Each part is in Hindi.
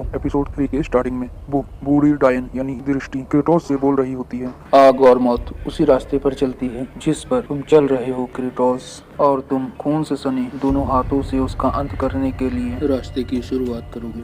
एपिसोड 3 के स्टार्टिंग में वो बूढ़ी डायन यानी दृष्टि क्रेटोस से बोल रही होती है। आग और मौत उसी रास्ते पर चलती है जिस पर तुम चल रहे हो क्रेटोस, और तुम खून से सने दोनों हाथों से उसका अंत करने के लिए रास्ते की शुरुआत करोगे।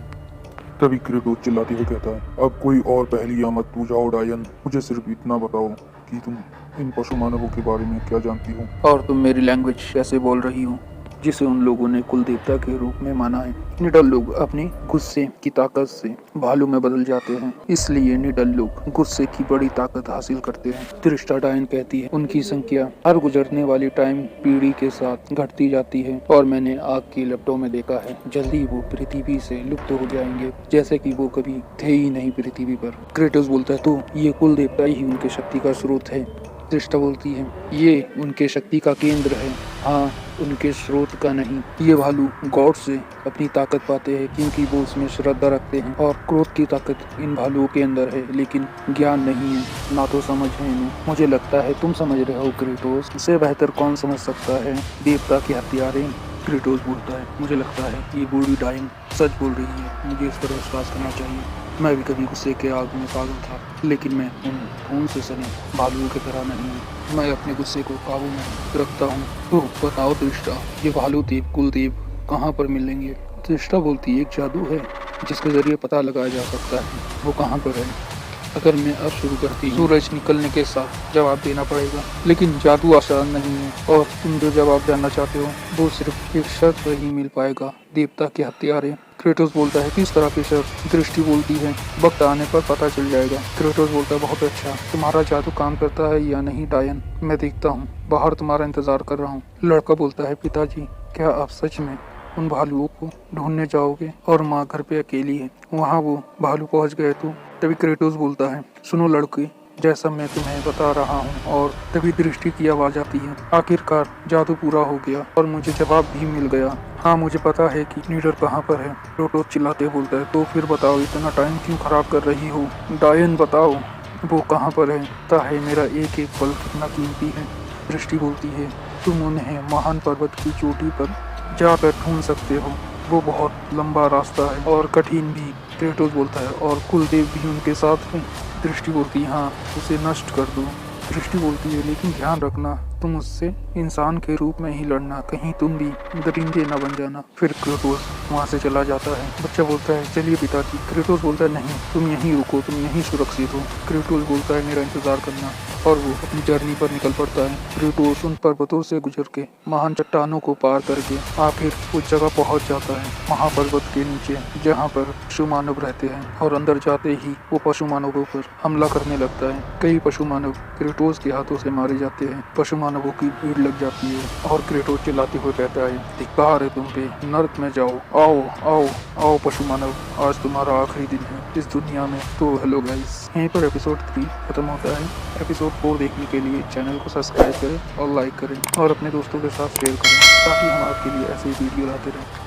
तभी क्रेटोस चिल्लाते हुए कहता है, अब कोई और पहेलियां मत पूछाओ डायन, मुझे सिर्फ इतना बताओ कि तुम इन पशु मानवों के बारे में क्या जानती हो, और तुम मेरी लैंग्वेज कैसे बोल रही हो जिसे उन लोगों ने कुल देवता के रूप में माना है। निडल लोग अपने गुस्से की ताकत से भालू में बदल जाते हैं, इसलिए निडल लोग गुस्से की बड़ी ताकत हासिल करते हैं। दृष्टा डायन कहती है, उनकी संख्या हर गुजरने वाली टाइम पीढ़ी के साथ घटती जाती है, और मैंने आग की लपटों में देखा है जल्दी वो पृथ्वी से लुप्त हो जाएंगे, जैसे कि वो कभी थे ही नहीं पृथ्वी पर। क्रेटोस बोलता है, तो ये कुल देवता ही उनके शक्ति का स्रोत है। दृष्टा बोलती है, ये उनके शक्ति का केंद्र है, हाँ उनके स्रोत का नहीं। ये भालू गॉड से अपनी ताकत पाते हैं क्योंकि वो उसमें श्रद्धा रखते हैं, और क्रोध की ताकत इन भालुओं के अंदर है, लेकिन ज्ञान नहीं है, ना तो समझ है इन्हें। मुझे लगता है तुम समझ रहे हो क्रेटोस, इससे बेहतर कौन समझ सकता है देवता के हथियारें। क्रेटोस बोलता है, मुझे लगता है ये बूढ़ी डायन सच बोल रही है, मुझे इस पर विश्वास करना चाहिए। मैं भी कभी गुस्से के आग में पागल था, लेकिन मैं उन खून से सने भालुओं की तरह नहीं हूँ। मैं अपने गुस्से को काबू में रखता हूँ। तो बताओ दृष्टा, ये भालू देव कुलदेव कहाँ पर मिलेंगे? दृष्टा बोलती है, एक जादू है जिसके जरिए पता लगाया जा सकता है वो कहाँ पर है। अगर मैं अब शुरू करती हूँ, सूरज निकलने के साथ जवाब देना पड़ेगा, लेकिन जादू आसान नहीं है, और तुम जो जवाब जानना चाहते हो वो सिर्फ एक शर्त पर ही मिल पाएगा, देवता के हथियारे। क्रेटोस बोलता है, किस तरह की शर्त? दृष्टि बोलती है, वक्त आने पर पता चल जाएगा। क्रेटोस बोलता है, बहुत अच्छा, तुम्हारा जादू काम करता है या नहीं डायन, मैं देखता हूँ, बाहर तुम्हारा इंतजार कर रहा हूँ। लड़का बोलता है, पिताजी क्या आप सच में उन भालुओं को ढूंढने जाओगे? और माँ घर पे अकेली है, वहाँ वो भालू पहुँच गए तो? तभी क्रेटोस बोलता है, सुनो लड़के, जैसा मैं तुम्हें बता रहा हूँ। और तभी दृष्टि की आवाज आती है, आखिरकार जादू पूरा हो गया और मुझे जवाब भी मिल गया। हाँ मुझे पता है कि नीडर कहाँ पर है। क्रेटोस चिल्लाते बोलता है, तो फिर बताओ इतना टाइम क्यों खराब कर रही हो? डायन बताओ वो कहाँ पर है? पता है मेरा एक एक पल कितना कीमती है। दृष्टि बोलती है, तुम उन्हें महान पर्वत की चोटी पर जाकर ढूंढ सकते हो, वो बहुत लंबा रास्ता है और कठिन भी। क्रेटोस बोलता है, और कुलदेव भी उनके साथ है। दृष्टि बोलती है, हाँ उसे नष्ट कर दो। दृष्टि बोलती है, लेकिन ध्यान रखना तुम उससे इंसान के रूप में ही लड़ना, कहीं तुम भी दरिंदे न बन जाना। फिर क्रेटोस वहाँ से चला जाता है। बच्चा बोलता है, चलिए पिताजी। क्रेटोस बोलता है, नहीं तुम यहीं रुको, तुम यहीं सुरक्षित हो। क्रेटोस बोलता है, मेरा इंतजार करना, और वो अपनी जर्नी पर निकल पड़ता है। क्रेटोस उन पर्वतों से गुजर के, महान चट्टानों को पार करके आखिर उस जगह पहुंच जाता है, महापर्वत के नीचे, जहां पर पशु मानव रहते हैं। और अंदर जाते ही वो पशु मानवों पर हमला करने लगता है। कई पशु मानव क्रेटोस के हाथों से मारे जाते हैं। पशु मानवों की भीड़ लग जाती है, और क्रेटोस चिल्लाते हुए कहता है, धिक्कार है तुम पे, नर्क में जाओ, आओ आओ आओ पशु मानव, आज तुम्हारा आखिरी दिन है इस दुनिया में। तो हेलो गाइस, यहीं पर एपिसोड 3 खत्म होता है। एपिसोड 4 देखने के लिए चैनल को सब्सक्राइब करें और लाइक करें, और अपने दोस्तों के साथ शेयर करें, ताकि हम आपके लिए ऐसे ही वीडियो लाते रहें।